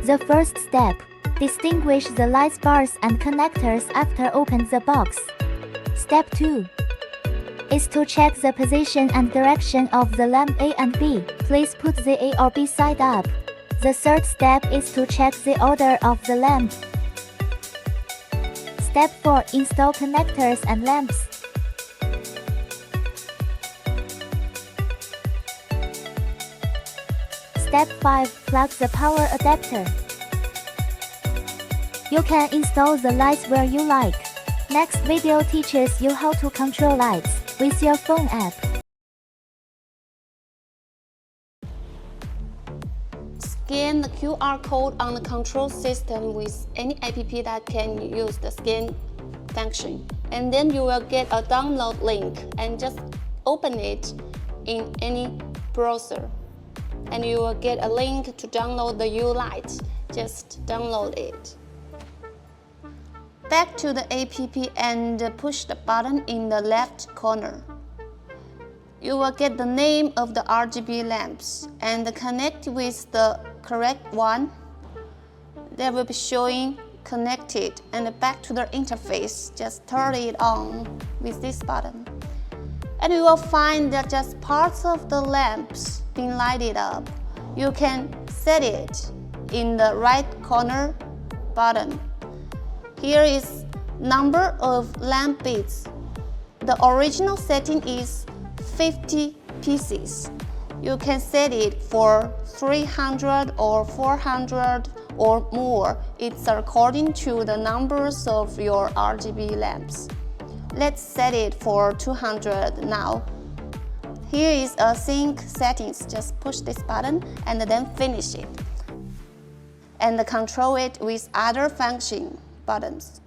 The first step, distinguish the light bars and connectors after open the box. Step 2 is to check the position and direction of the lamp A and B. Please put the A or B side up. The third step is to check the order of the lamp. Step 4. Install connectors and lamps. Step 5. Plug the power adapter. You can install the lights where you like. Next video teaches you how to control lights with your phone app. Scan the QR code on the control system with any app that can use the scan function. And then you will get a download link and just open it in any browser. And you will get a link to download the U-Light. Just download it. Back to the app and push the button in the left corner. You will get the name of the RGB lamps and connect with the correct one. They will be showing connected, and back to the interface, just turn it on with this button. And you will find that just parts of the lamps being lighted up. You can set it in the right corner button. Here is number of lamp bits. The original setting is 50 pieces. You can set it for 300 or 400 or more. It's according to the numbers of your RGB lamps. Let's set it for 200 now. Here is a sync settings. Just push this button and then finish it. And control it with other function buttons.